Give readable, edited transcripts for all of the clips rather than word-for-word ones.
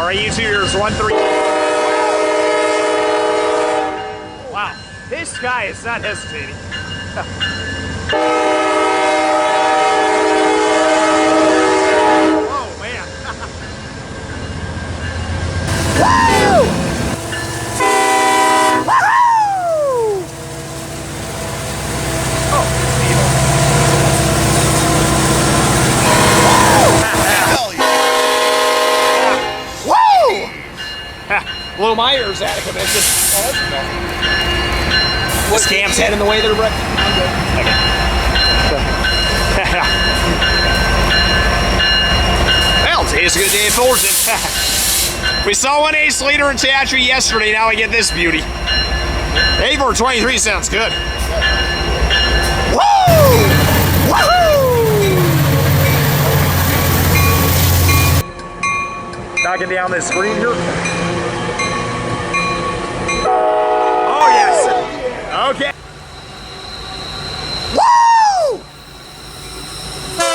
All right, YouTube, here's 1-3. Wow, this guy is not hesitating. Oh, man. Woo! Blow my ears out of commission. Oh, that's nothing. This cam's head in the way there, Brett? I'm good. Okay. Well, today's a good day at Fullerton. We saw one ace-liter attachment yesterday, now we get this beauty. 8423 sounds good. Woo! Woohoo! Knocking down this screen here. Oh, yes. Okay. Woo! Woo!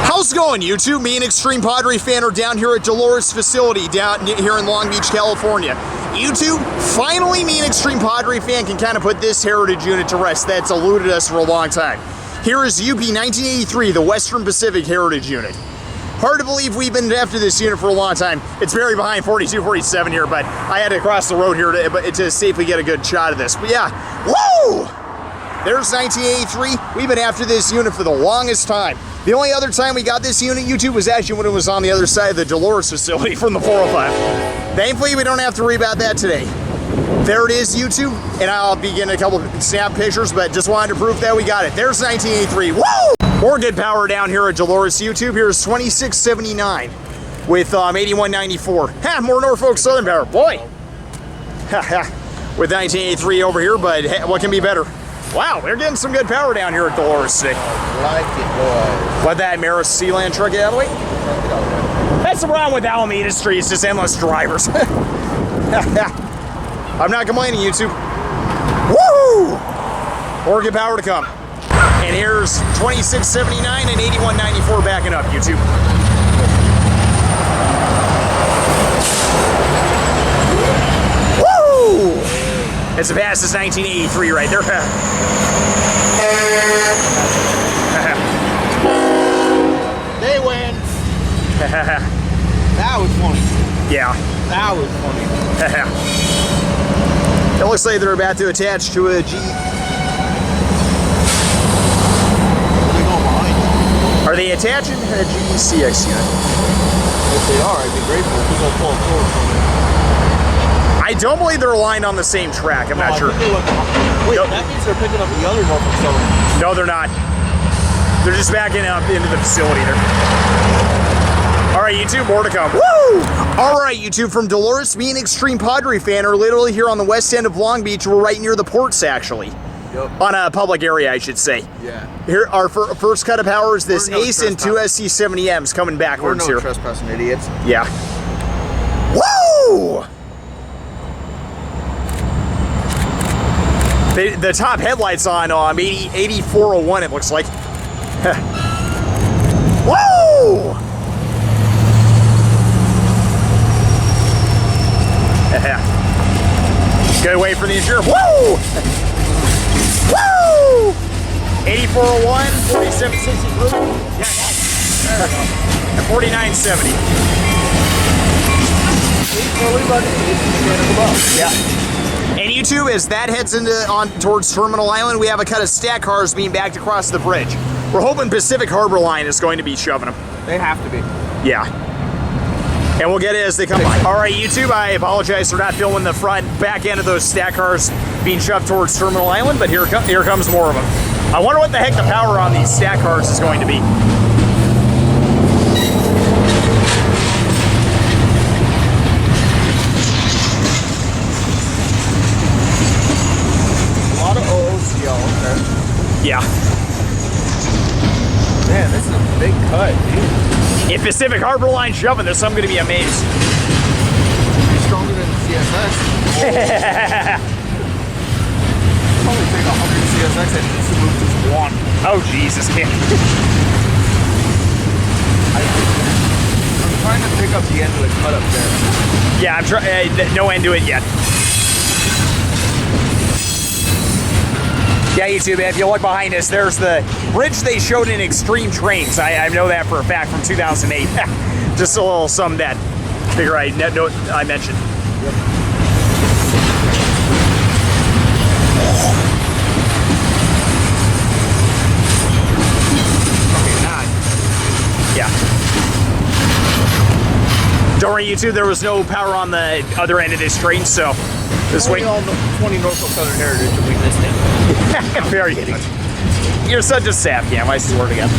How's it going, YouTube? Me and Extreme Padre Fan are down here at Dolores facility down here in Long Beach, California. YouTube, finally me and Extreme Padre Fan can kind of put this heritage unit to rest that's eluded us for a long time. Here is UP 1983, the Western Pacific Heritage Unit. Hard to believe we've been after this unit for a long time. It's buried behind 4247 here, but I had to cross the road here to safely get a good shot of this. But yeah, woo! There's 1983. We've been after this unit for the longest time. The only other time we got this unit, YouTube, was actually when it was on the other side of the Dolores facility from the 405. Thankfully, we don't have to worry about that today. There it is, YouTube, and I'll be getting a couple of snap pictures, but just wanted to prove that we got it. There's 1983. Woo! More good power down here at Dolores, YouTube. Here's 2679 with 8194. Ha, more Norfolk Southern power, boy. With 1983 over here, but hey, what can be better? Wow, we're getting some good power down here at Dolores today. Like it, boys. What, that Maris Sealand truck out of the way? That's the problem with Alameda Street, it's just endless drivers. I'm not complaining, YouTube. Woo! More good power to come. And here's 2679 and 8194 backing up, YouTube. Woo! It's the fastest 1983 right there. They win. That was funny. Yeah. That was funny. It looks like they're about to attach to a G. Are they attaching a GCX unit? If they are, I'd be grateful because I'll pull forward from it. I don't believe they're aligned on the same track. I'm not sure. Wait, nope. That means they're picking up the other Norfolk Southern. No, they're not. They're just backing up into the facility there. All right, YouTube, more to come. Woo! All right, YouTube, from Dolores, me and Extreme Padre Fan are literally here on the west end of Long Beach. We're right near the ports, actually. Yep. On a public area, I should say. Yeah. Here, our first cut of power is this Ace and two SC70Ms coming backwards here. We're no trespassing idiots. Yeah. Woo! The top headlights on 8401, it looks like. Woo! Good way for the interior. Woo! Woo! 8401, 4763. Yeah. And 4970. Yeah. And YouTube, as that heads towards Terminal Island, we have a cut of stack cars being backed across the bridge. We're hoping Pacific Harbor Line is going to be shoving them. They have to be. Yeah. And we'll get it as they come by. All right, YouTube, I apologize for not filming the front back end of those stack cars being shoved towards Terminal Island, but here comes more of them. I wonder what the heck the power on these stack cars is going to be. A lot of OOCL, okay. Yeah. Man, this is a big cut, dude. If Pacific Harbor Line shoving this, I'm going to be amazed. Be stronger than the CSX. Probably take 100 CSX and just move this one. Oh, Jesus, man. I'm trying to pick up the end of the cut up there. Yeah, I'm trying. No end to it yet. Yeah, YouTube, if you look behind us, there's the bridge they showed in Extreme Trains. I know that for a fact from 2008. Just a little something that figure I mentioned. Yep. Yeah. Don't worry, YouTube, there was no power on the other end of this train, so this way. All the 20 Norfolk Southern Heritage and we missed it. Very good. You're such a sap, Cam, I swear to God.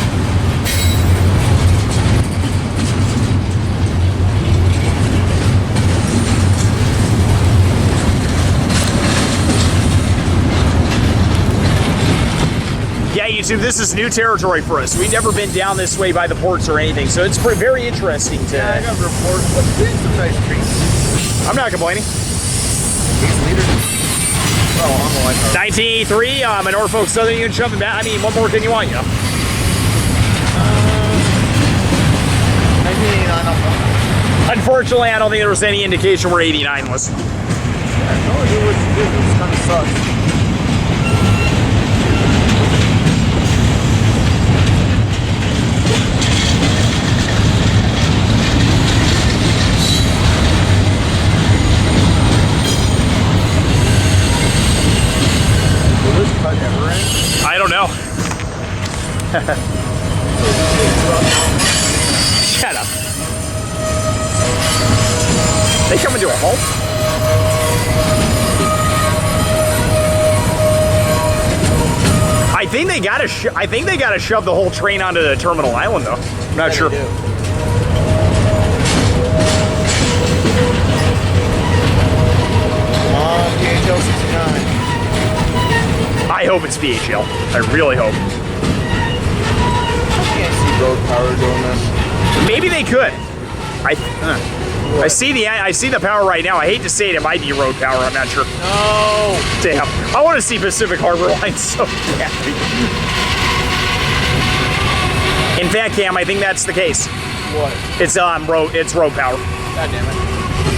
Yeah, YouTube, this is new territory for us. We've never been down this way by the ports or anything, so it's very interesting to... Yeah, I got a report, but it's some nice trees. I'm not complaining. He's leader. Oh, I'm a light. 1983, I'm a Norfolk Southern Union jumping back. I mean, what more can you want, you know? 1989, Unfortunately, I don't think there was any indication where 89 was. I have no idea what to do. This kind of sucks. I don't know. Shut up. They coming to a halt? I think they gotta shove the whole train onto the terminal island, though. I'm not sure. Come on, PHL 69. I hope it's BHL. I really hope. I can't see road power doing this. Maybe they could. I see the power right now. I hate to say it might be road power. I'm not sure. No. Damn. I want to see Pacific Harbor Line so badly. In fact, Cam, I think that's the case. What? It's road power. God damn it.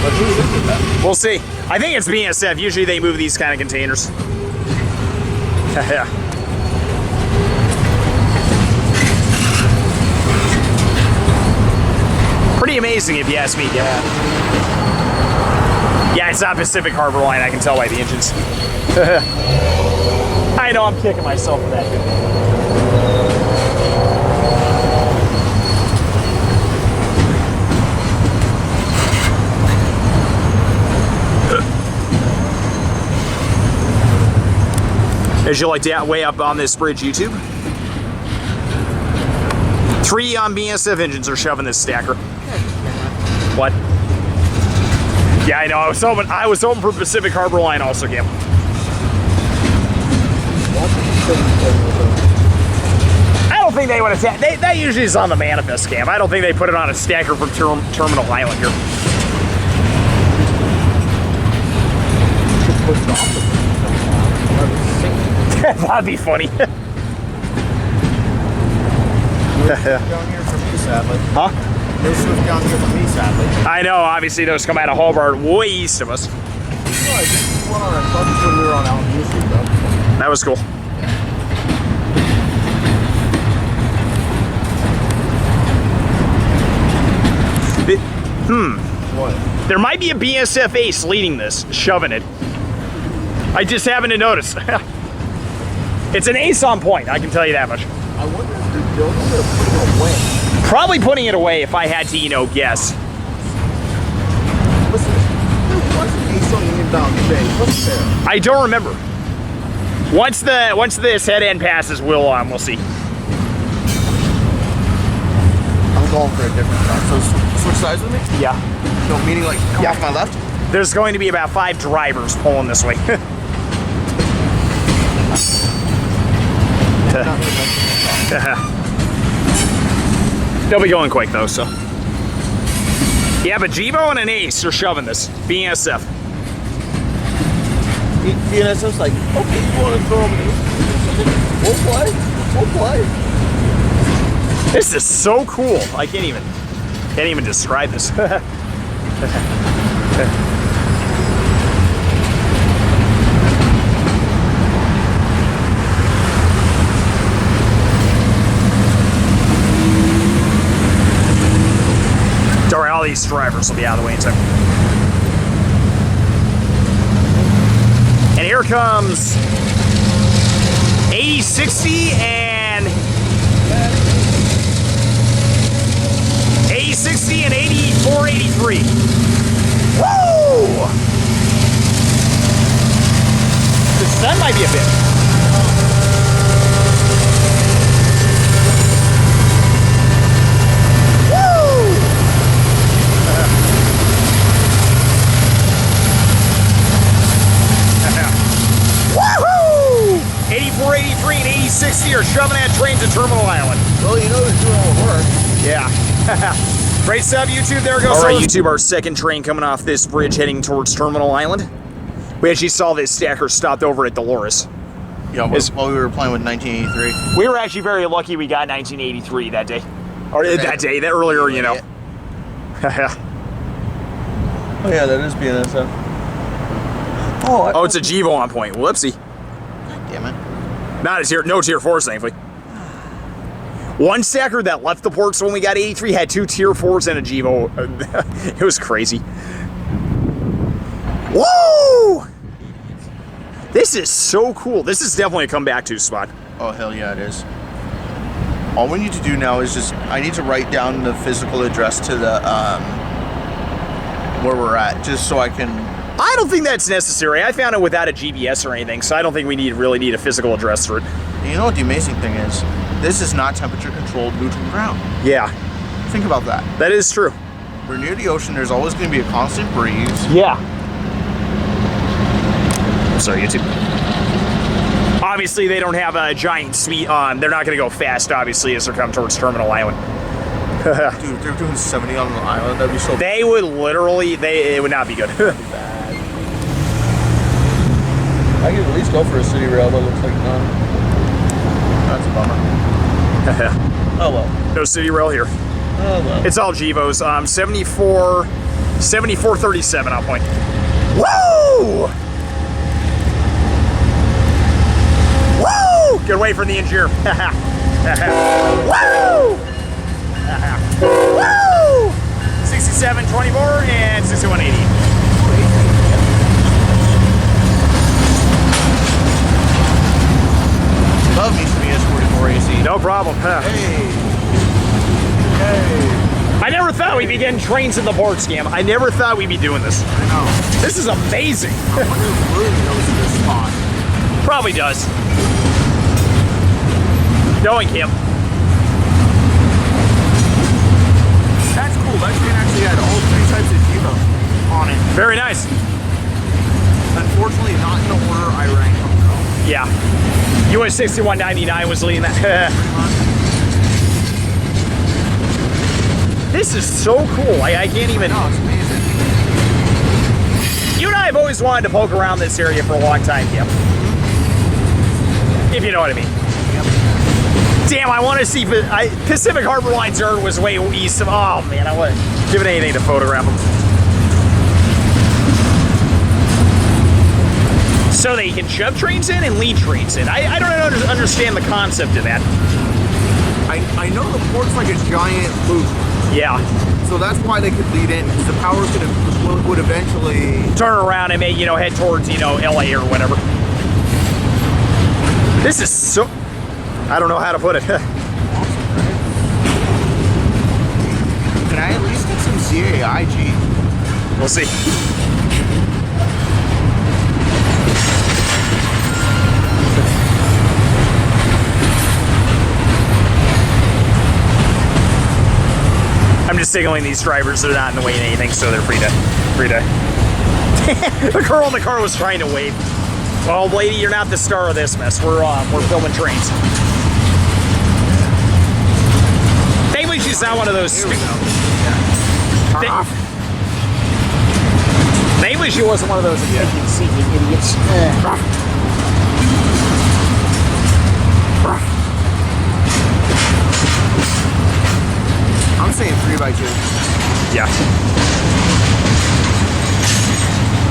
But who is that? We'll see. I think it's BNSF. Usually they move these kind of containers. Yeah. Pretty amazing if you ask me. Yeah. Yeah, it's not Pacific Harbor Line. I can tell by the engines. I know I'm kicking myself for that. As you like to way up on this bridge, YouTube. 3 BNSF engines are shoving this stacker. What? Yeah, I know. I was hoping for Pacific Harbor Line also, Cam. I don't think they would attack. That usually is on the manifest, Cam. I don't think they put it on a stacker from Terminal Island here. That'd be funny. Down here from me, sadly. Huh? No swift down here from me, sadly. I know, obviously those come out of Hobart way east of us. No, I just went on a club when we were on Allen Street, though. That was cool. What? There might be a BNSF ace leading this, shoving it. I just happened to notice. It's an ace on point, I can tell you that much. I wonder if they're building it or putting it away. Probably putting it away if I had to, guess. Listen, there was an ace on the inbound bay. What's there? I don't remember. Once this head end passes, we'll see. I'm going for a different time. So switch sides with me? Yeah. No, meaning like come off my left? There's going to be about 5 drivers pulling this way. They'll be going quick though, so. Yeah, but Jibo and an ace are shoving this. BNSF. BNSF's like, okay, you want to throw them in? We'll play. This is so cool. I can't even describe this. Don't worry, all these drivers will be out of the way in time. And here comes 8060 and 8060 and 8483. Woo! The sun might be a bit. Woohoo! 8483 and 8060 are shoving that train to Terminal Island. Well, you know they're doing all the work. Yeah. Great stuff, YouTube. There goes. All right, YouTube, our second train coming off this bridge heading towards Terminal Island. We actually saw this stacker stopped over at Dolores. Yeah, while we were playing with 1983. We were actually very lucky we got 1983 that day. Or that earlier, you know. Oh yeah, that is BNSF. Oh, it's a Jevo on point. Whoopsie. Damn it. No tier 4s, thankfully. One stacker that left the ports when we got 83 had 2 tier 4s and a Jevo. It was crazy. Woo! This is so cool. This is definitely a comeback to spot. Oh, hell yeah, it is. All we need to do now is I need to write down the physical address to the, where we're at, just so I can... I don't think that's necessary. I found it without a GPS or anything, so I don't think we really need a physical address for it. You know what the amazing thing is? This is not temperature-controlled neutral ground. Yeah. Think about that. That is true. We're near the ocean. There's always going to be a constant breeze. Yeah. Sorry, YouTube. Obviously, they don't have a giant speed on. They're not going to go fast, obviously, as they come towards Terminal Island. Dude, if they're doing 70 on the island, that'd be so... They would literally... it would not be good. That'd be bad. I could at least go for a city rail, but it looks like none. That's a bummer. Oh well. No city rail here. Oh well. It's all Jevos. 7437 on point. Woo! Woo! Good way for the engineer. Woo! Woo! 6724 and 6180. Love me some ES44 AC. No problem. Hey. Hey. I never thought we'd be getting trains in the board scam. I never thought we'd be doing this. I know. This is amazing. I wonder if William knows this spot. Probably does. Knowing him. That's cool. That train actually had all 3 types of Jevo on it. Very nice. Unfortunately, not in the order I ranked them though. Yeah. US 6199 was leading that. This is so cool. I can't even... No, it's amazing. You and I have always wanted to poke around this area for a long time, Kim. If you know what I mean. Yep. Damn, I want to see... Pacific Harbor Line Zerd was way east of... Oh, man, I wouldn't give it anything to photograph them. So they can shove trains in and lead trains in. I don't understand the concept of that. I know the port's like a giant loop. Yeah. So that's why they could lead in, because the power would eventually... Turn around and make, head towards, LA or whatever. This is so... I don't know how to put it. Can I at least get some CAIG? We'll see. I'm just signaling these drivers. They're not in the way of anything, so they're free to. The girl in the car was trying to wave. Well, lady, you're not the star of this mess. We're filming trains. Thankfully, she's not one of those. Thankfully, she wasn't one of those attention-seeking idiots. Yeah.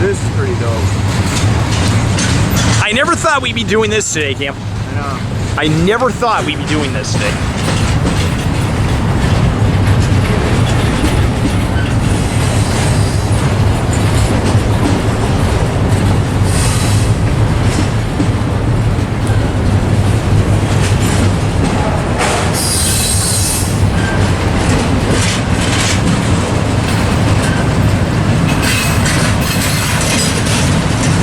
This is pretty dope. I never thought we'd be doing this today, Cam. I know. I never thought we'd be doing this today.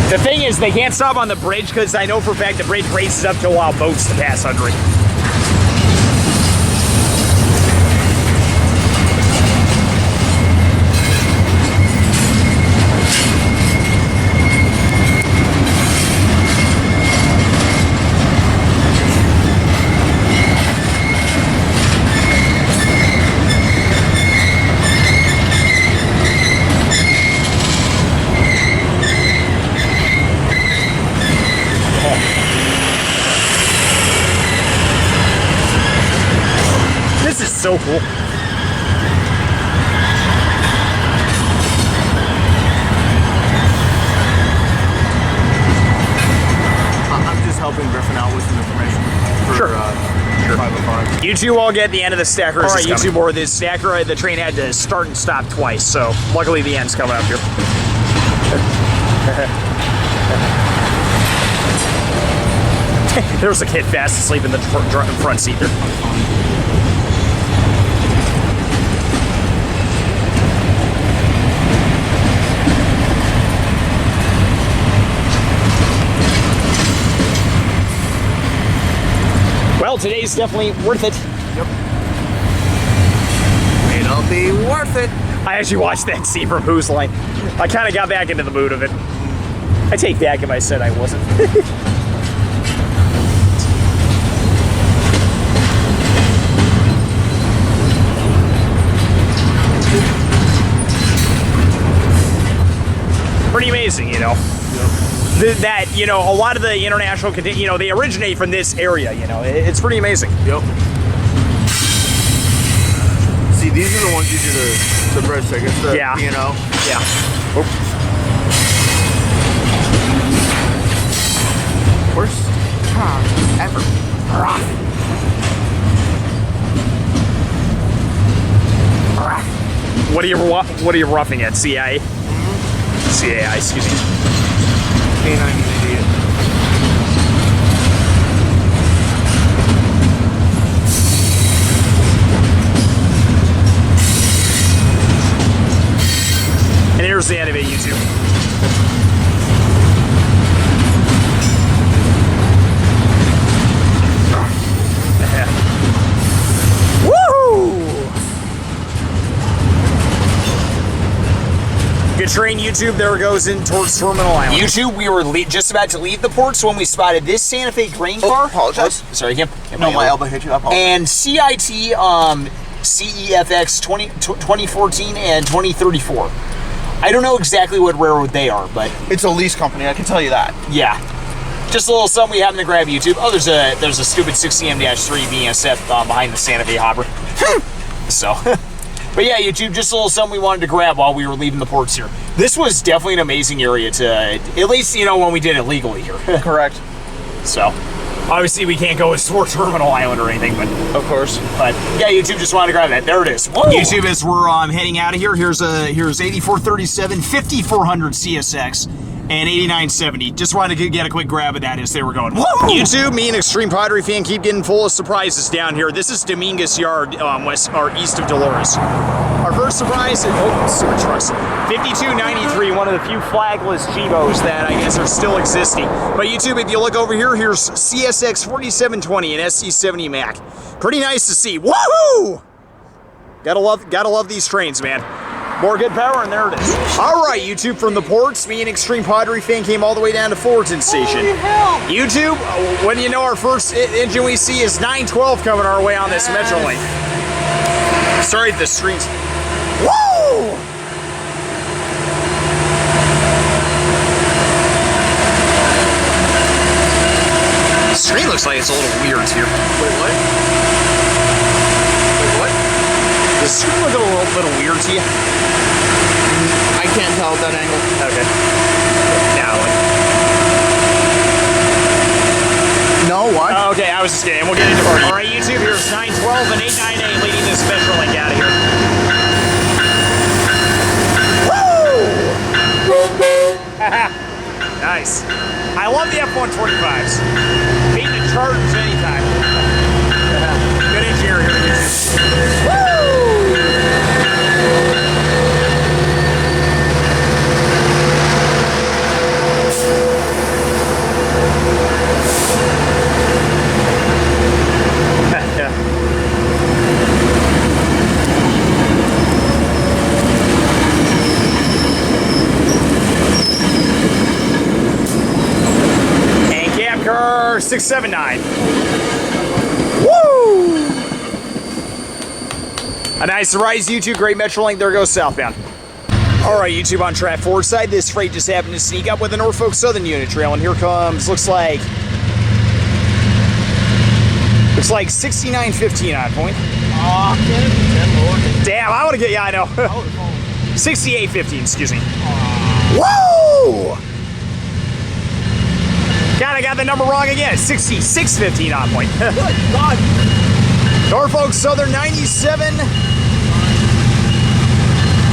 The thing is, they can't stop on the bridge because I know for a fact the bridge raises up to allow boats to pass under it. This is so cool. I'm just helping Griffin out with some information for Sure. 505. You two all get the end of the stacker. All right, you coming. two board this stacker. The train had to start and stop twice, so luckily the end's coming up here. There's a kid fast asleep in the front seat there. Well, today's definitely worth it. Yep. It'll be worth it. I actually watched that scene from Who's Line. I kind of got back into the mood of it. I take back if I said I wasn't. Pretty amazing, you know. That, you know, a lot of the international, you know, they originate from this area, you know. It's pretty amazing. Yep. See, these are the ones you do the bridge tickets, the Yeah. P&O. Yeah. Worst time ever. What are you roughing at? CIA? CAI, excuse me. Canine idiot. And here's the end of it, YouTube. Woohoo! Good train, YouTube. There it goes in towards Terminal Island. YouTube, we were just about to leave the port, so when we spotted this Santa Fe grain car. Apologize. Sorry, Kim. No, my elbow hit you. I apologize. And CIT CEFX 2014 and 2034. I don't know exactly what railroad they are, but It's a lease company, I can tell you that. yeah. Just a little something we happen to grab YouTube. Oh, there's a stupid 6CM-3 BSF behind the Santa Fe hopper. So, but yeah, YouTube, just a little something we wanted to grab while we were leaving the ports here. This was definitely an amazing area to, at least, you know, when we did it legally here. Correct. So, obviously we can't go toward Terminal Island or anything, but Of course. yeah, YouTube just wanted to grab that. There it is. Woo! YouTube, as we're heading out of here, here's 8437, 5400 CSX, and 8970. Just wanted to get a quick grab of that as they were going. Woo! YouTube, me and Extreme Padre Fan keep getting full of surprises down here. This is Dominguez Yard, west or east of Dolores. Our first surprise is sewer trucks. 5293, one of the few flagless Chivos that I guess are still existing. But YouTube, if you look over here, here's CSX 4720 and SC70 Mac. Pretty nice to see. Woohoo! Gotta love these trains, man. More good power, and there it is. All right, YouTube, from the ports, me and Extreme Padre Fan came all the way down to Fullerton Station. YouTube, when you know our first engine we see is 912 coming our way on this Metrolink. Sorry if the screen's... Woo! The screen looks like it's a little weird, too. Wait, what? Wait, what? The the screen look a little weird to you? I can't tell at that angle. Okay. Now, No, what? okay, I was just kidding. We'll get into it. All right, YouTube, here's 912 and 898 leading this Metrolink out of here. Nice. I love the F-125s. Beating the Chargers anytime. Good interior. Woo! And cab car 679. Woo! A nice rise, YouTube. Great Metrolink. There goes southbound. All right, YouTube, on track forward side. This freight just happened to sneak up with the Norfolk Southern unit trail, and here comes, looks like 6915 on point. Oh, can it be 10 more? Damn, I want to get, yeah, I know. Oh, 6815, excuse me. Woo! God, I got the number wrong again. 6615 on point. good God. Norfolk Southern 97.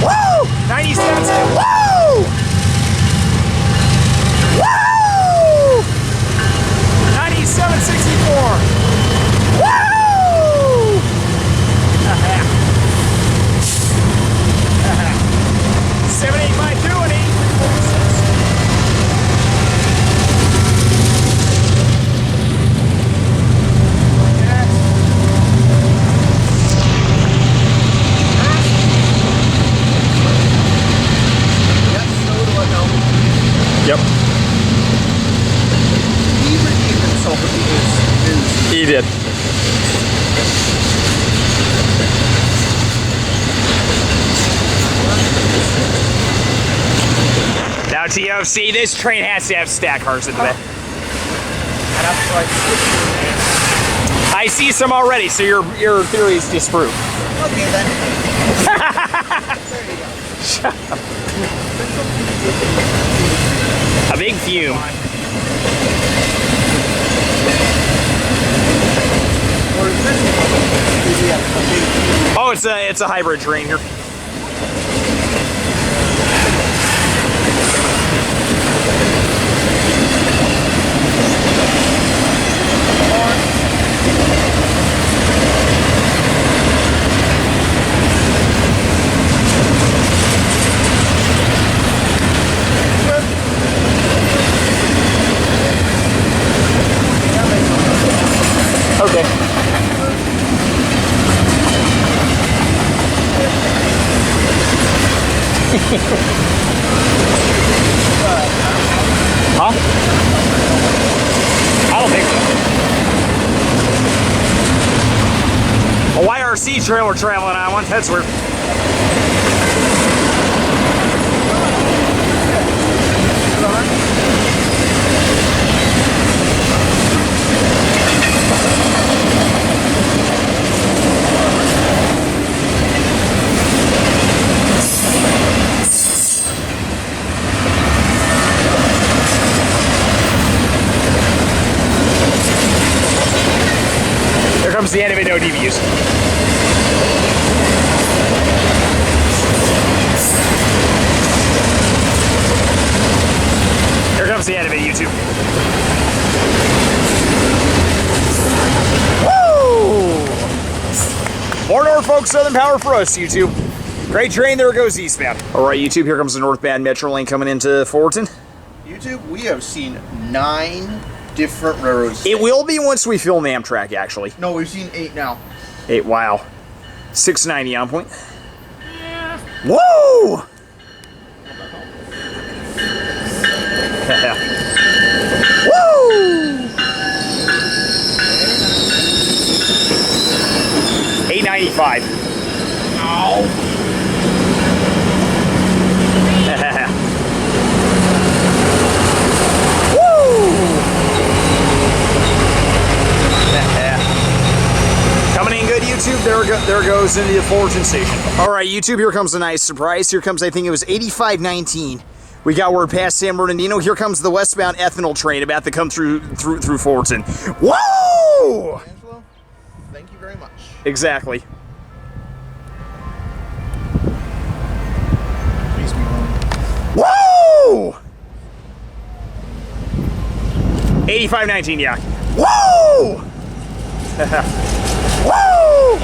Woo! 97. Woo! Woo! 9764. Woo! 7852 and 8346. Yep. He redeemed himself with his He did. Now, TOC, this train has to have stack cars in the back. I see some already, so your theory is disproved. Okay then. A big fume. Oh, it's a hybrid train here. Okay. Huh? I don't think so. A YRC trailer traveling on one. That's weird. Here comes the end of it, no DVUs. Here comes the end of it, YouTube. Woo! More Norfolk Southern power for us, YouTube. Great train, there it goes eastbound. All right, YouTube, here comes the northbound Metrolink coming into Fullerton. YouTube, we have seen 9 different railroads. It will be once we film Amtrak, actually. No, we've seen 8 now. 8, wow. 690 on point. Yeah. Woo! Woo! 895. Ow. Coming in good, YouTube. There we go. there goes into the Fullerton station. All right, YouTube, here comes a nice surprise. Here comes, I think it was 8519. We got word past San Bernardino. Here comes the westbound ethanol train about to come through Fullerton. Whoa! Angelo, thank you very much. Exactly. Please be wrong. Whoa! 8519, yeah. Whoa! Woo!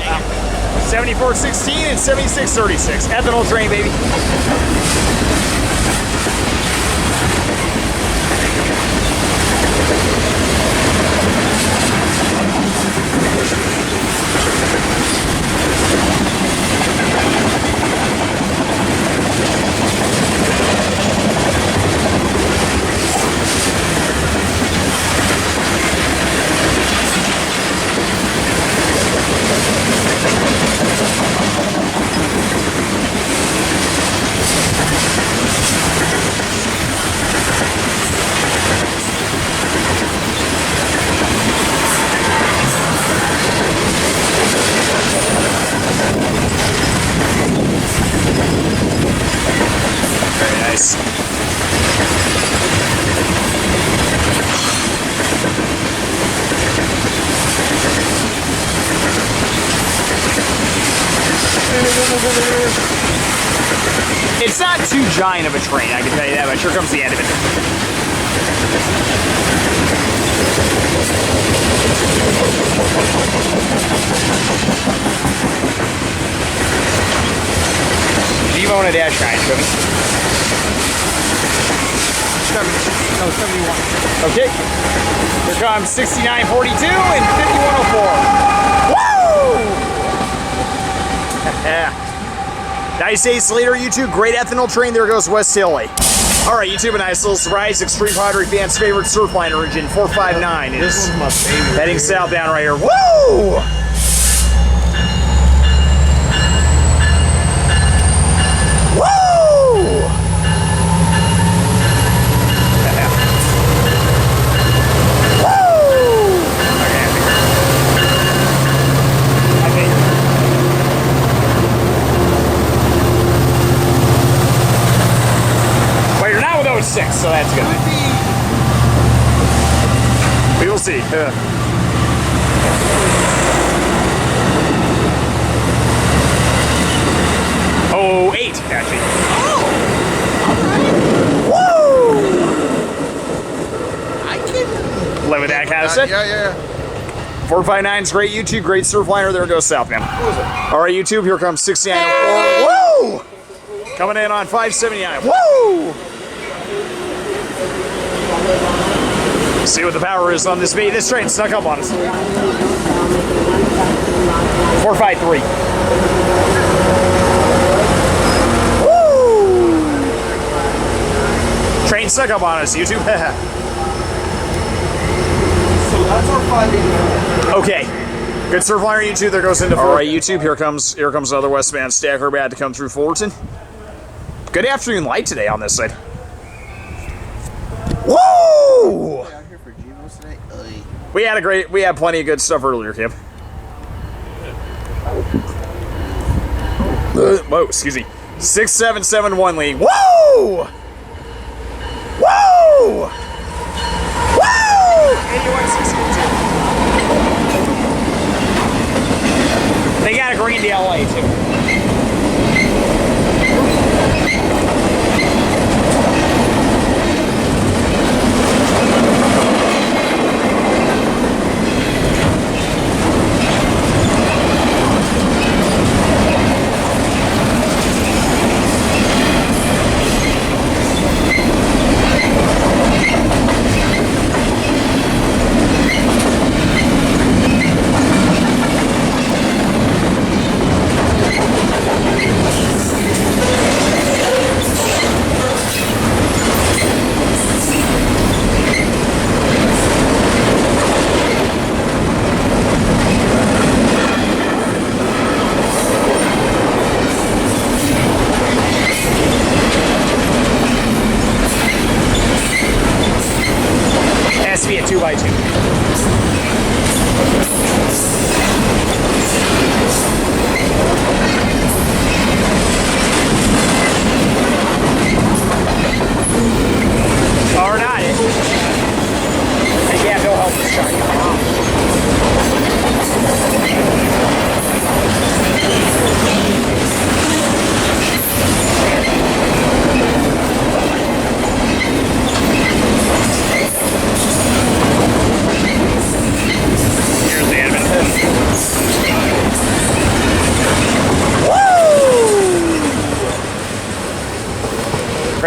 7416 and 7636. Ethanol train, baby. It's not too giant of a train, I can tell you that, but here comes the end of it. Do you own a dash 9, Jimmy? 71. Okay. Here comes 6942 and 5104. Woo! Nice days later, YouTube. Great ethanol train. There goes West Hilly. All right, YouTube, a nice little surprise. Extreme Padre fans' favorite surfliner engine, 459, is heading southbound right here. Woo! Woo! Six, so that's good. We will see. Oh, 8, actually. Oh! Woo! I can Live with that kind of stuff. Yeah. 459's great YouTube, great surfliner. There goes southbound. Who is it? All right, YouTube, here comes 6904. Woo! Coming in on 579. Woo! See what the power is on this beat. This train snuck up on us. 453. Woo! Train snuck up on us, YouTube. So that's our 584. Okay. Good surfliner, YouTube. There goes into. All right, YouTube. Here comes another westbound stacker about to come through Fullerton. Good afternoon light today on this side. Woo! We had plenty of good stuff earlier, Kim. Whoa, excuse me. 6771 leading. Woo! Woo! Woo! 8162. They got a green to LA too.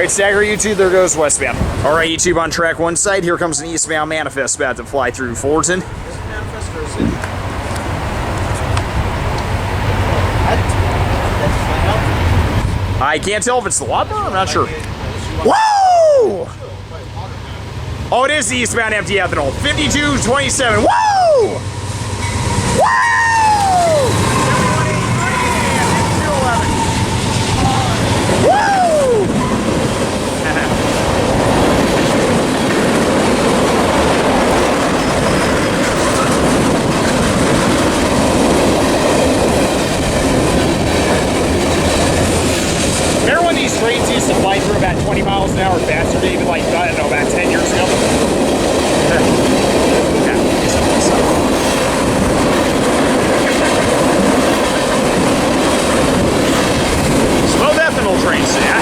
right, stagger YouTube, there goes westbound. All right, YouTube on track one side. Here comes an eastbound manifest about to fly through Fullerton. I can't tell if it's the Whopper, I'm not sure. Woo! Oh, it is the eastbound empty ethanol. 5227. Woo! Woo! Remember when these trains used to fly through about 20 miles an hour faster, David, like, I don't know, about 10 years ago? Slow ethanol trains, yeah.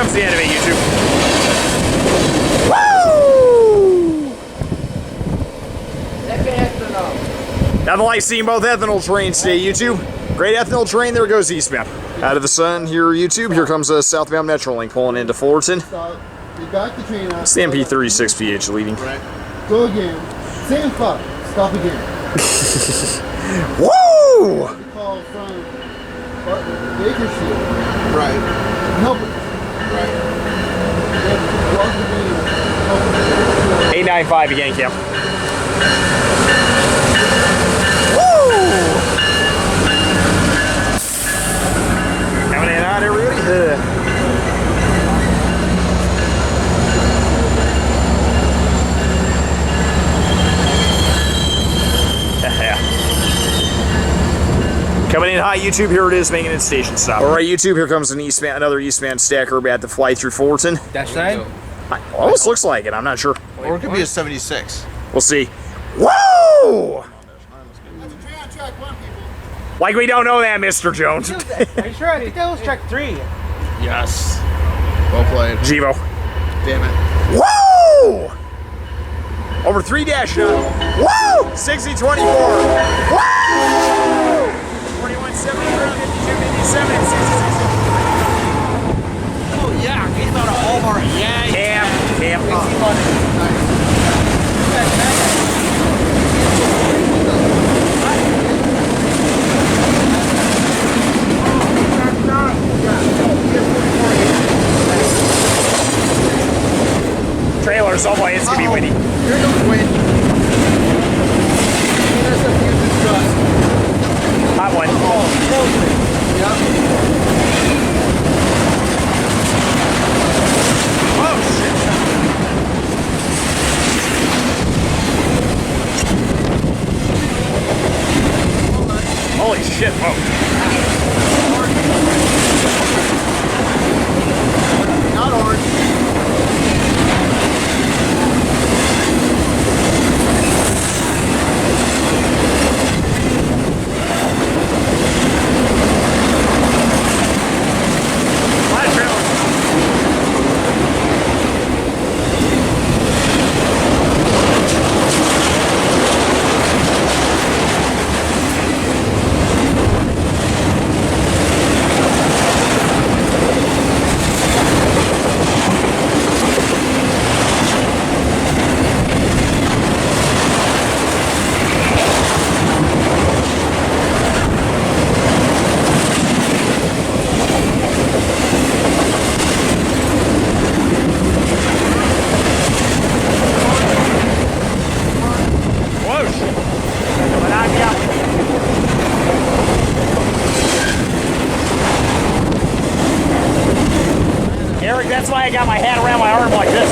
The end of it, YouTube. Woo! Nothing like seeing both ethanol trains today, YouTube. Great ethanol train, there goes eastbound. Out of the sun here, YouTube. Here comes a southbound Metrolink pulling into Fullerton. It's the MP36PH leading. Go again. Same fuck. Stop again. Woo! Call from Bakersfield. Right. Help it. Right. 895 again, Kim. Woo! Coming in hot, everybody. Coming in hot, YouTube, here it is, making its station stop. All right, YouTube, here comes another eastbound stacker about to fly through Fullerton. Dash 9? Almost looks like it, I'm not sure. Or it could be a 76. We'll see. Woo! Like we don't know that, Mr. Jones. Are you sure? I think that was track 3. Yes. Well played. Jevo. Damn it. Woo! Over 3-9. Woo! 60-24. Woo! 21-70, 52-57, 66. Oh, yeah. He's not an all-bar. Yeah. Camp. Trailers, oh boy, it's gonna be windy. Here goes wind. There's a few disgust. Hot one. Oh, shit. Holy shit, whoa. Not orange. why I got my hat around my arm like this.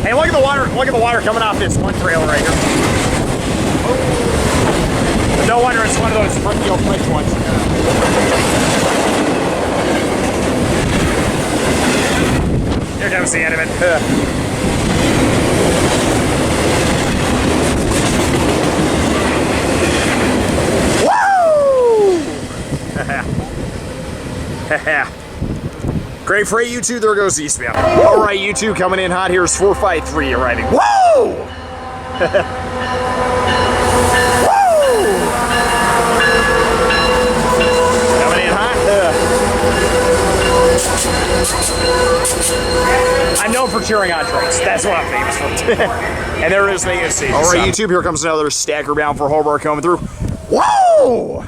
Hey, look at the water! Look at the water coming off this one trailer right here. No wonder it's one of those Springfield French ones. Here comes the end of it. Woo! Great freight, you two. There goes eastbound. All right, you two coming in hot. Here's 453 arriving. Woo! I'm known for cheering on trains. That's what I'm famous for. And there is Vegas Station. All right, YouTube, here comes another stacker bound for Hobart coming through. Whoa!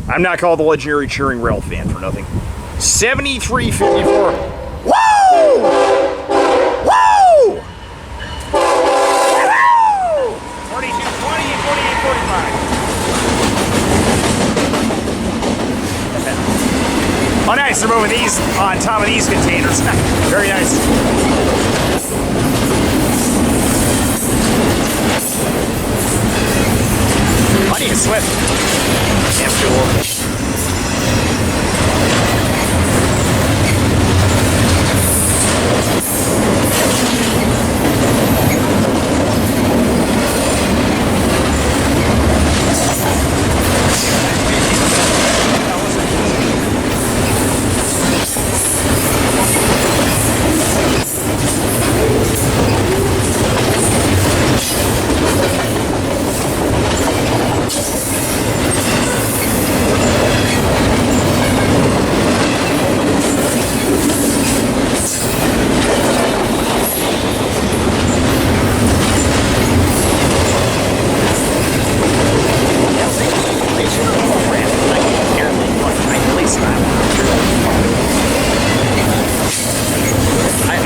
I'm not called the legendary cheering rail fan for nothing. 7354. Whoa! Whoa! 4220 and 4845. Oh, nice. They're moving these on top of these containers. Very nice. Money is swift. Damn cool.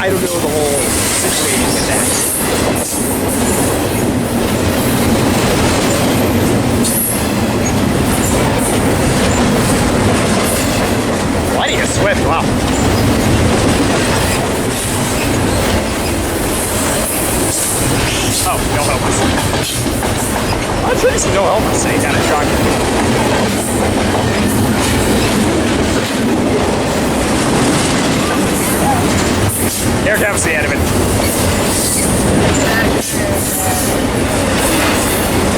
I don't know the whole situation with that. Plenty of Swift, wow. Oh, no helpers. I'm sure there's no helpers today, kind of shocking. Here comes the end of it.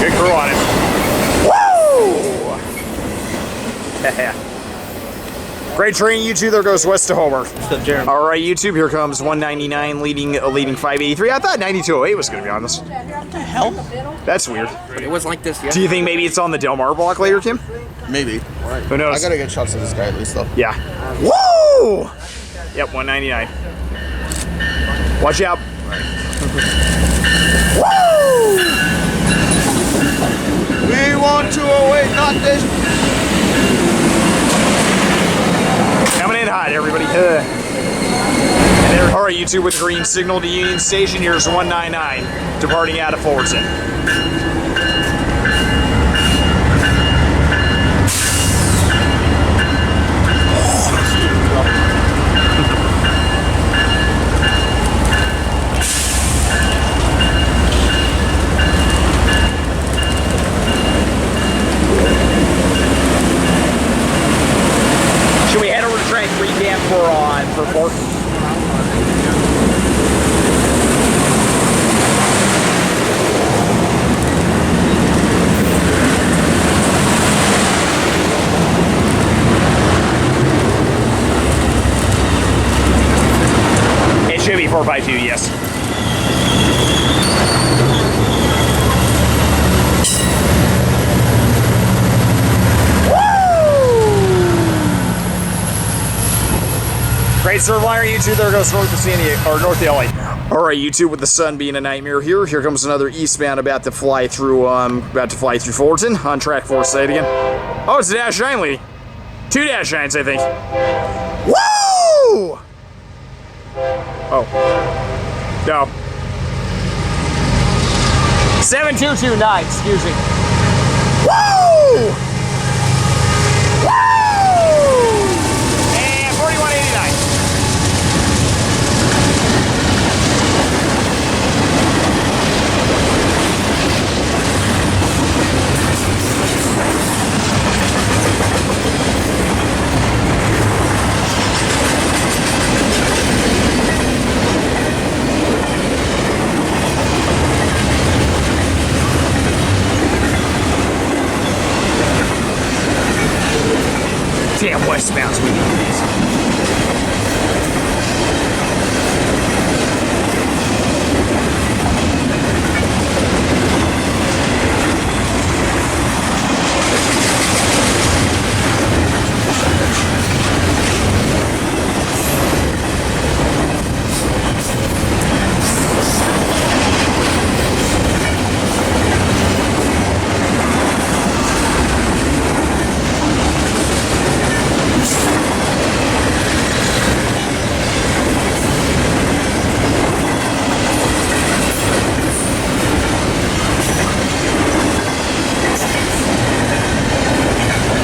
Good crew on it. Woo! Great train, YouTube. There goes west to Homer. All right, YouTube. Here comes 199 leading 583. I thought 9208 was going to be on this. What the hell? That's weird. It wasn't like this yet. Do you think maybe it's on the Del Mar block later, Kim? Maybe. Who knows? I gotta get shots of this guy at least, though. Yeah. Woo! Yep, 199. Watch out. Woo! We want 208, not this. Coming in hot, everybody. And there, all right, YouTube with green signal to Union Station. Here's 199 departing out of Fullerton. Should we head over to track 3 camp for 4? It should be 4x2, yes. Great serve liner, YouTube. There goes north of San Diego, or north of LA. All right, YouTube, with the sun being a nightmare here. Here comes another eastbound about to fly through Fullerton on track 4. Say it again. Oh, it's a dash 9 leading. 2 dash 9s, I think. Woo! Oh. No. 7229, excuse me. Woo! Woo! And 41.89. Damn westbounds, we need these.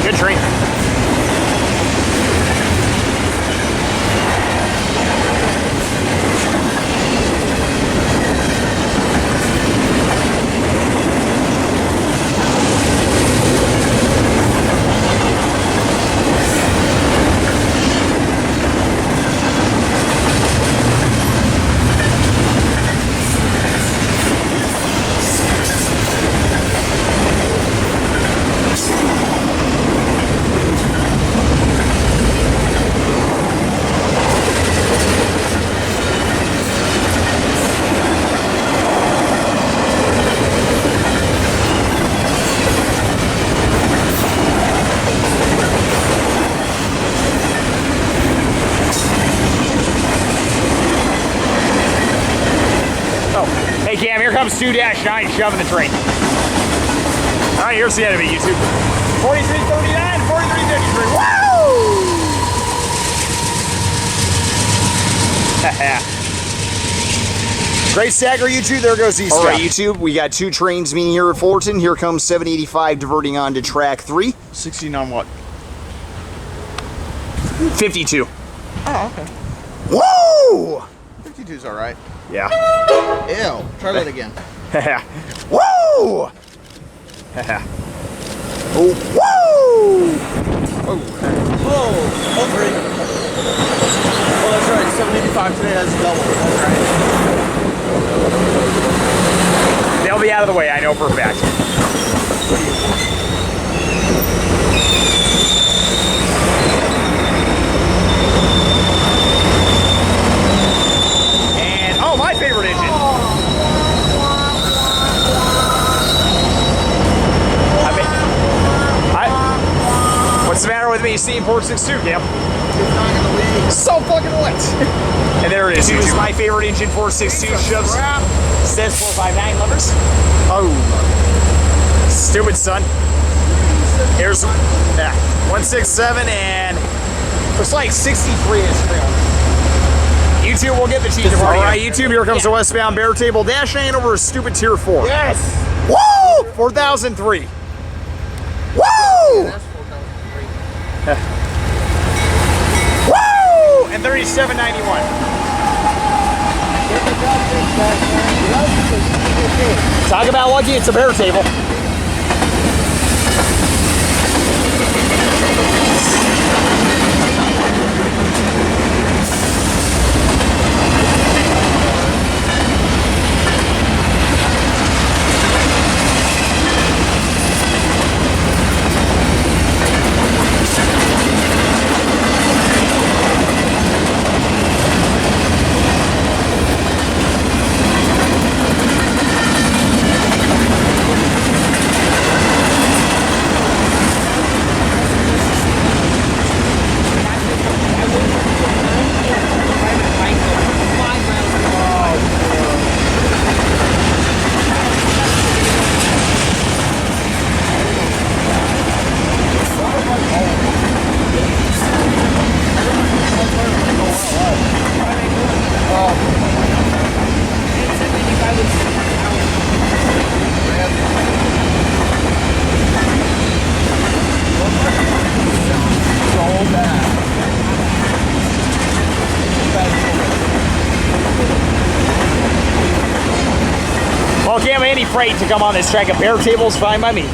Good train. Hey Cam, here comes 2-9 shoving the train. All right, here's the end of it, YouTube. 43.39, 43.53. Woo! Great stagger, YouTube. There goes East. All right, YouTube. We got 2 trains meeting here at Fullerton. Here comes 785 diverting on to track 3. 69 what? 52. Oh, okay. Woo! 52's all right. Yeah. Ew. Try that again. Woo! Oh, woo! Oh, over it. Oh, that's right. 785 today has double. That's right. They'll be out of the way, I know for a fact. And, oh, my favorite engine. What's the matter with me seeing port 6.2, Cam? So fucking lit. And there it is. This is my favorite engine, 462 shoves. Says 459 levers. Oh. Stupid, son. Here's 167 and looks like 63 inch trail. YouTube will get the cheese. All right, YouTube, here comes the westbound bare table dash line over a stupid tier 4. Yes. Woo! 4003. Woo! Woo! And 3791. Talk about lucky, it's a bare table. any freight to come on this track, a bare table's fine by me.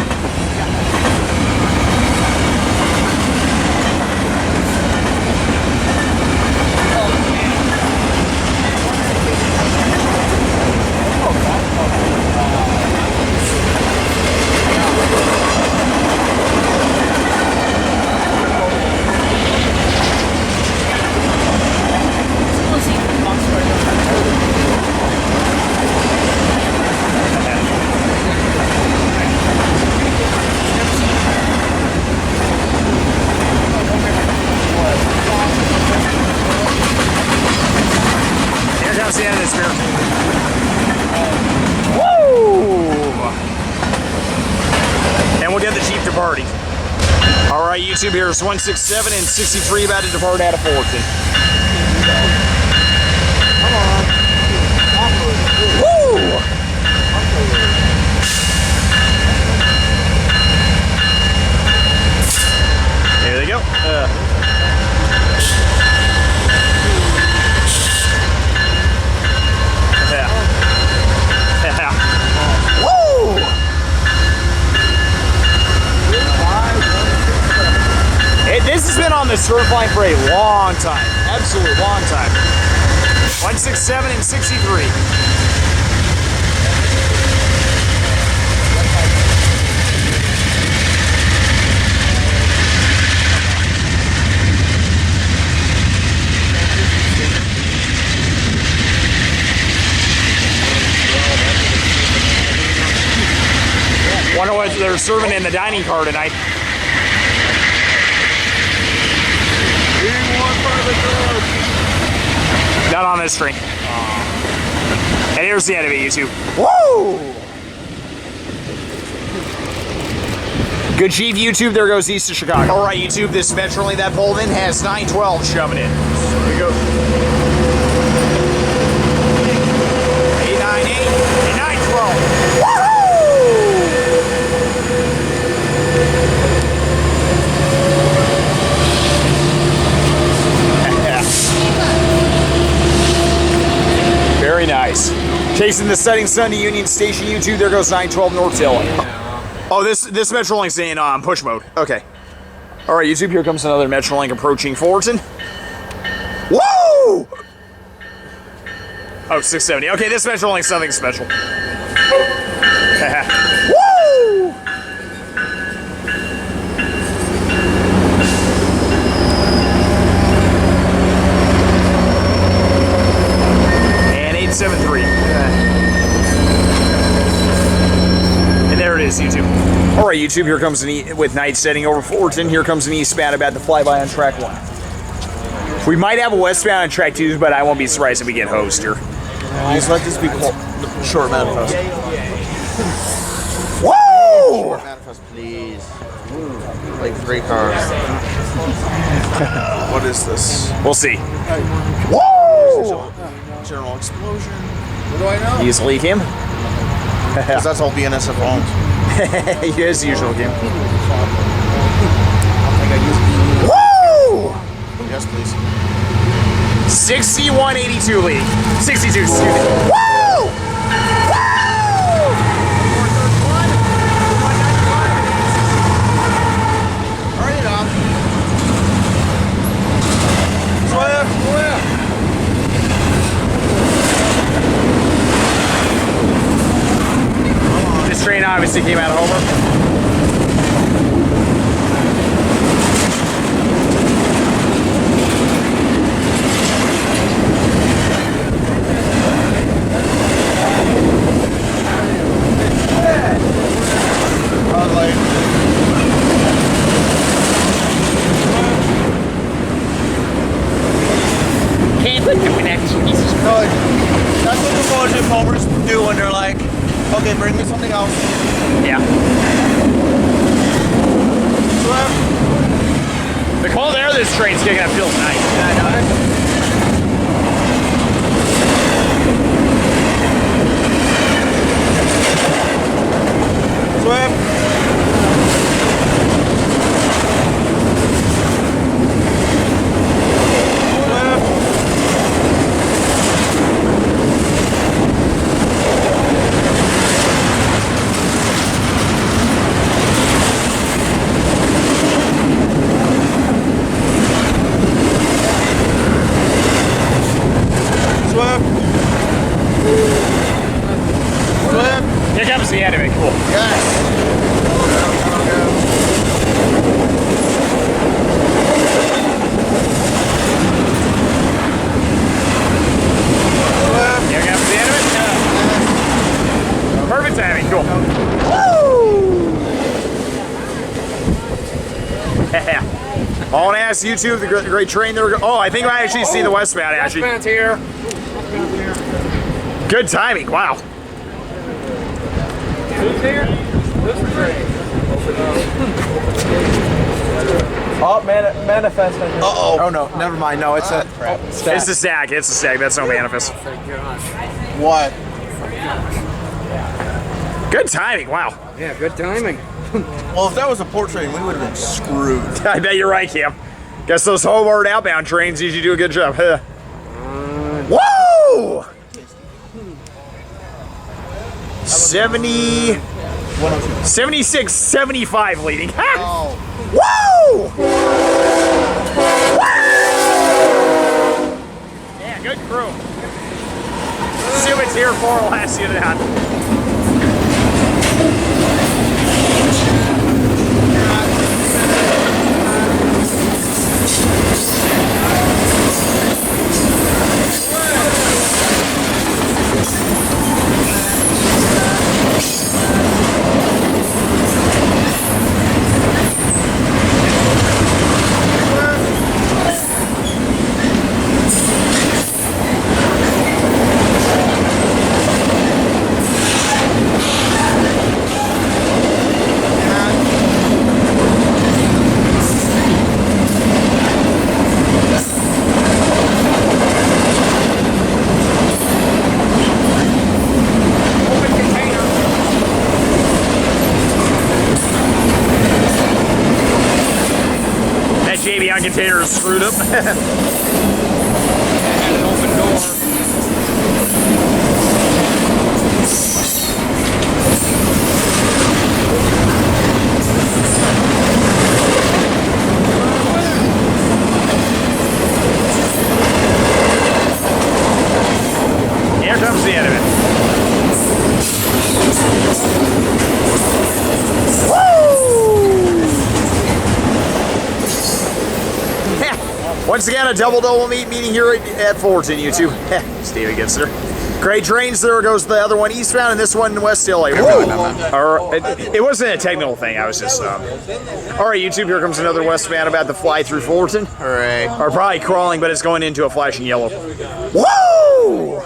That's the end of this beer. Woo! And we'll get the Jeep departing. All right, YouTube, here's 167 and 63 about to depart out of Fullerton. Woo! There they go. Woo! This has been on the surf line for a long time. Absolute long time. 167 and 63. Wonder what they're serving in the dining car tonight. Not on this string. And here's the end of it, YouTube. Woo! Good Chief, YouTube. There goes east of Chicago. All right, YouTube. This Metrolink that pulled in has 912 shoving in. There we go. 898 and 912. Woohoo! Very nice. Chasing the setting sun to Union Station, YouTube. There goes 912 North Hill. Oh, this Metrolink's in push mode. Okay. All right, YouTube. Here comes another Metrolink approaching Fullerton. Woo! Oh, 670. Okay, this Metrolink's something special. Woo! And 873. And there it is, YouTube. All right, YouTube, here comes an with night setting over Fullerton. Here comes an eastbound about to flyby on track 1. We might have a westbound on track 2, but I won't be surprised if we get hosed here. Please let this be short manifest. Woo! Short manifest, please. Like 3 cars. What is this? We'll see. Woo! General explosion. What do I know? You just leave him? Because that's all BNSF owns. He is the usual game. Woo! Yes, please. 6182 lead. 62, excuse me. Woo! Hurry it up. Swift. This train obviously came out of Homer. Can't look at next Jesus No, that's what the bullshit Homer's do when they're like, okay, bring me something else. Yeah. Swift. The cold air this train's kicking up feels nice. Yeah, I know. Swift. YouTube, the great train there. Oh, I think I actually see the westbound, actually. Westbound's here. Good timing, wow. Who's here? This is great. Oh, manifest. Uh-oh. Oh, no, never mind. No, it's a stack. It's a stack, that's no manifest. What? Good timing, wow. Yeah, good timing. Well, if that was a port train, we would have been screwed. I bet you're right, Cam. Guess those Hobart outbound trains usually do a good job. Whoa! 70, 76, 75 leading. Oh. Whoa! Woo! Yeah, good crew. See what's here for will last you to that. Container is screwed up. And an open door. Here comes the end of it. Once again, a double meeting here at Fullerton, YouTube. Stevie gets there. Great trains, there goes the other one eastbound, and this one West LA. It wasn't a technical thing, I was just, All right, YouTube, here comes another westbound about to fly through Fullerton. Hooray. Or probably crawling, but it's going into a flashing yellow. Woo!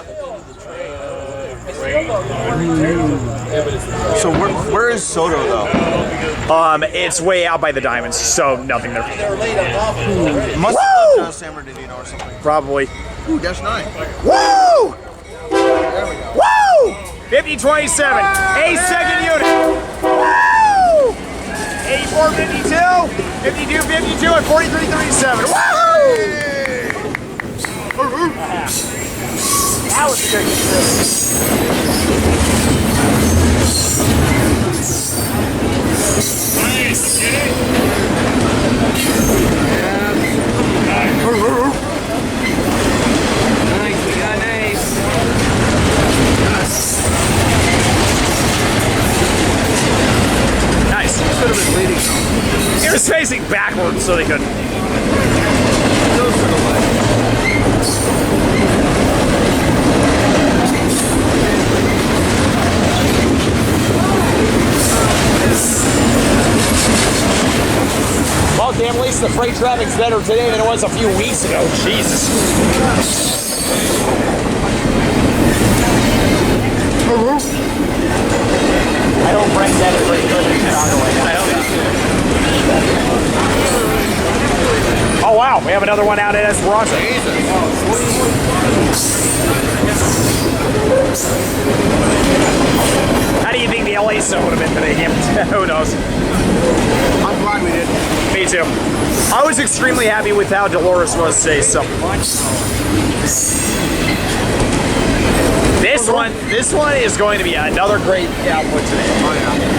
So where is Soto, though? It's way out by the diamonds, so nothing there. Must have left San Bernardino or something. Probably. Ooh, dash 9. Woo! Woo! 5027, a second unit. Woo! 8452, 5252, and 4337. Woo! That was a good Nice, get it? Nice, we got nice. Nice. Should have been leading. It was facing backwards, so they couldn't. Those to the left. Well, damn, at least the freight traffic's better today than it was a few weeks ago. Jesus. I don't bring that very good in Chicago right now. Oh, wow. We have another one out at Esperanza. How do you think the LA snow would have been today? Who knows? I'm glad we did. Me too. I was extremely happy with how Dolores was today, so. This one is going to be another great output today. Oh, yeah.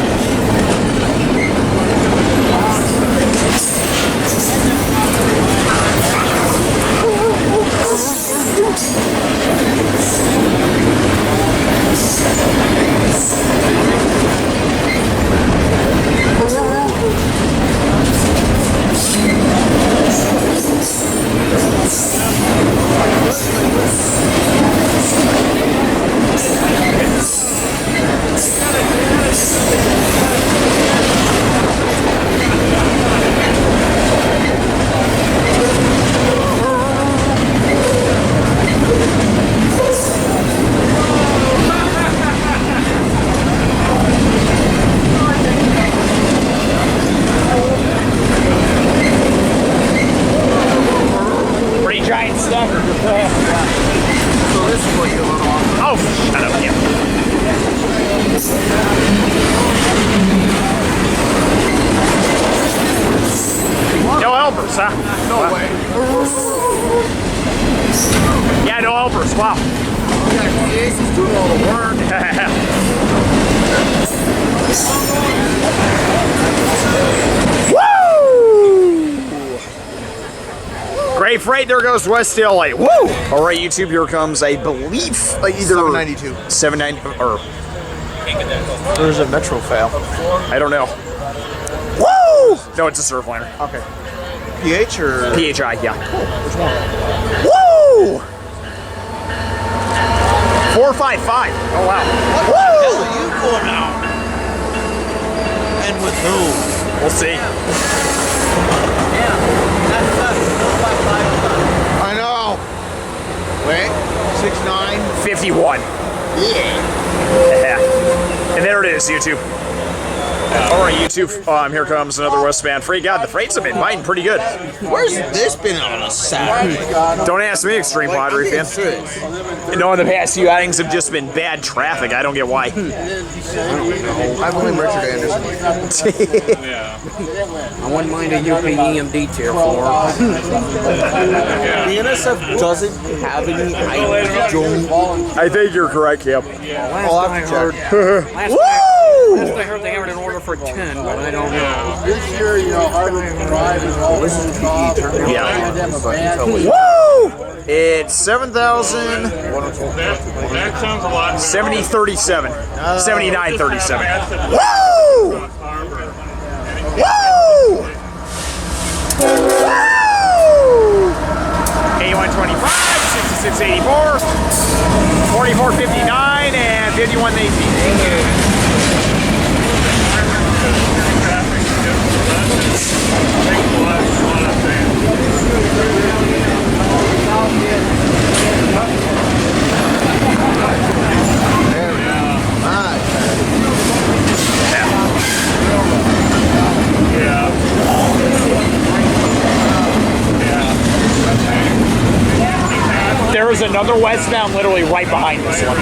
So this is what you want off. Oh, shut up, yeah. No helpers, huh? No way. Yeah, no helpers. Wow. Yeah, the Ace is doing all the work. Woo! Great freight. There goes West LA. Woo! All right, YouTube. Here comes, I believe, either 792. 790 or There's a Metro fail. I don't know. Woo! No, it's a surfliner. Okay. PH or? PHI, yeah. Which one? Woo! 455. Oh wow. What the hell are you doing now? And with who? We'll see. Yeah, that's 455. I know. Wait. 6'9". 51. Yeah. And there it is, YouTube. All right, YouTube. Here comes another westbound freight. God, the freights have been biting pretty good. Where's this been on a Saturday? Don't ask me, Extreme Padre fan. No, in the past few outings have just been bad traffic. I don't get why. I blame Richard Anderson. I wouldn't mind a UP EMD tier 4. The NSF doesn't have any items. I think you're correct, Cap. Last I heard, Woo! last I heard they have an order for 10, but I don't know. This year, you know, Harbor Drive is always off. Yeah. Woo! It's 7,000. That sounds a lot. 7037. 7937. Woo! Woo! Woo! 8125, 6684, 4459, and 5118. There is another westbound literally right behind this one.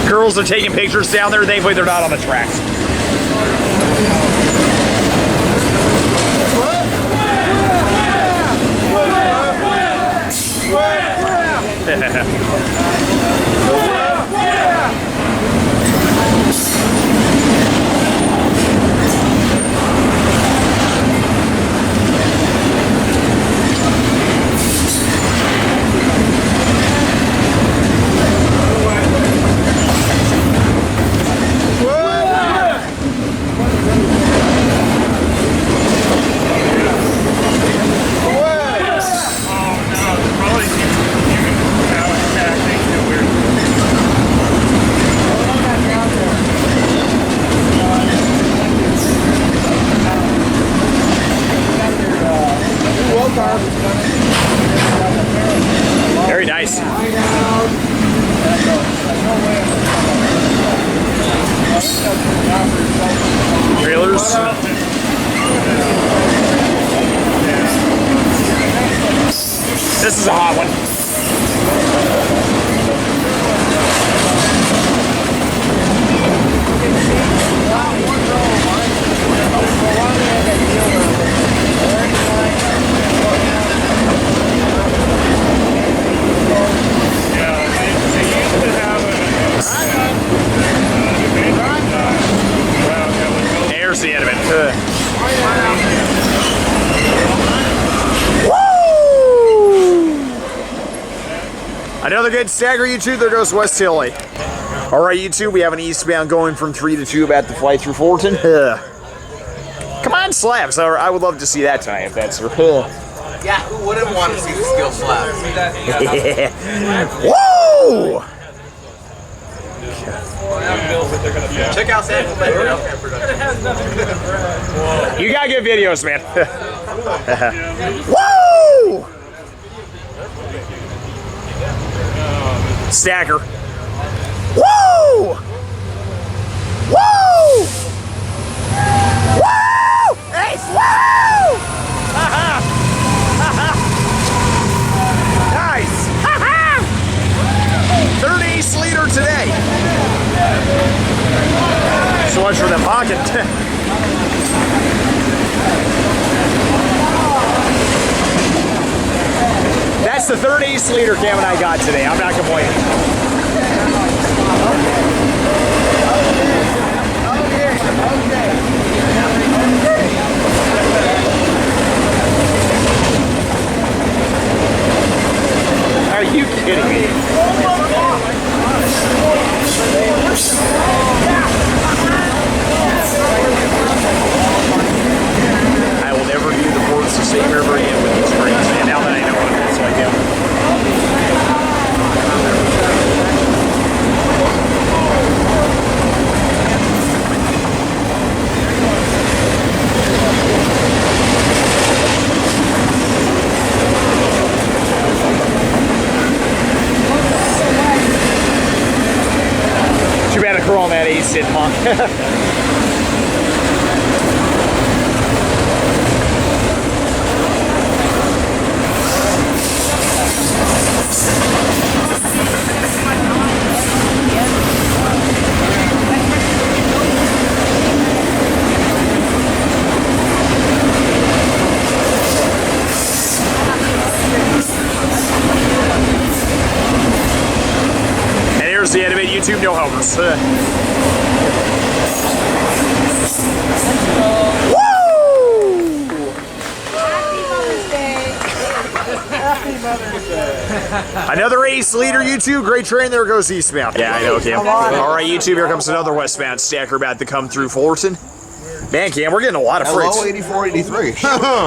Girls are taking pictures down there. Thankfully, they're not on the tracks. Very nice. Trailers. This is a hot one. There's the end of it. Woo! Another good stagger, YouTube. There goes West Hilly. All right, YouTube. We have an eastbound going from 3 to 2 about to fly through Fullerton. Come on, slabs. I would love to see that tonight if that's. Yeah, who wouldn't want to see the steel slabs? Woo! Woo! Check out San Railfan Productions. You got good videos, man. Woo! Stacker. Woo! Woo! Woo! Ace! Woo! Nice! Third ace leader today. So much for the pocket. That's the third ace leader Cam and I got today. I'm not complaining. Are you kidding me? I will never view the ports the same ever again with these springs, and now that I know what it looks like, too bad a curl on that ace didn't honk. And here's the end of it, YouTube no helpers. Another ace leader, YouTube. Great train. There goes eastbound. Yeah, I know, Cam. All right, YouTube. Here comes another westbound stacker about to come through Fullerton. Man, Cam, we're getting a lot of freights. Hello, 8483.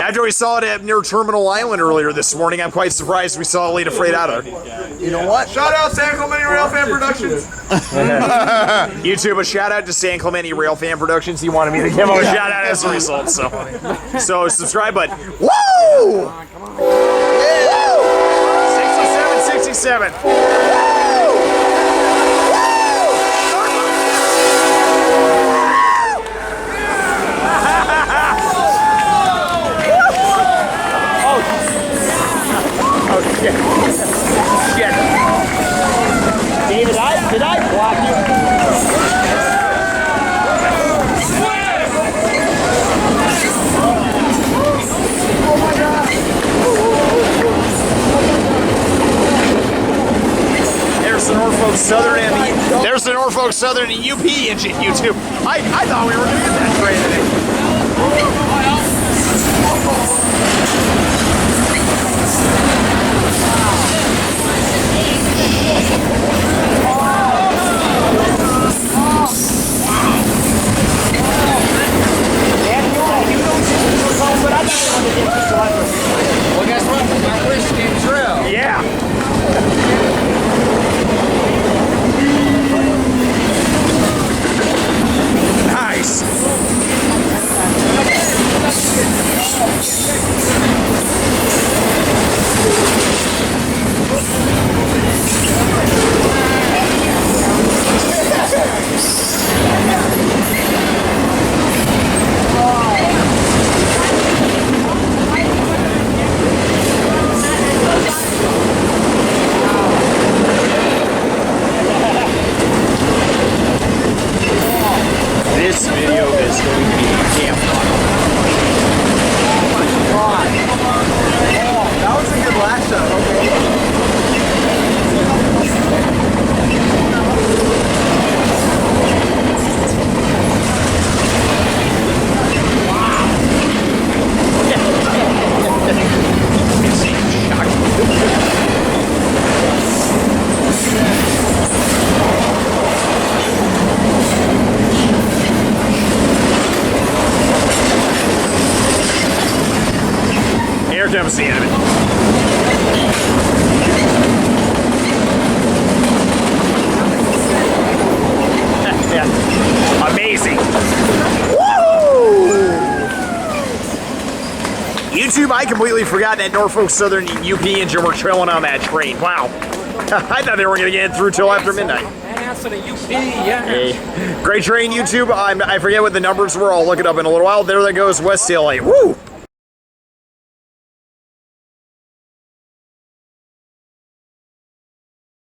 After we saw it near Terminal Island earlier this morning, I'm quite surprised we saw a lead of freight out of there. You know what? Shout out San Clemente Railfan Productions. YouTube, a shout out to San Clemente Railfan Productions. He wanted me to give him a shout out as a result. So subscribe button. Woo! 67. Shit. David, did I block you? There's the Norfolk Southern and UP engine, YouTube. I thought we were going to get that train today. Well, guess what? My first game's real. Yeah. Nice. This video is going to be damn fun. That was a good last shot. Here comes the end of it. YouTube, I completely forgot that Norfolk Southern UP engine were trailing on that train. Wow. I thought they were going to get through till after midnight. Hey, great train, YouTube. I forget what the numbers were. I'll look it up in a little while. There that goes West LA. Woo!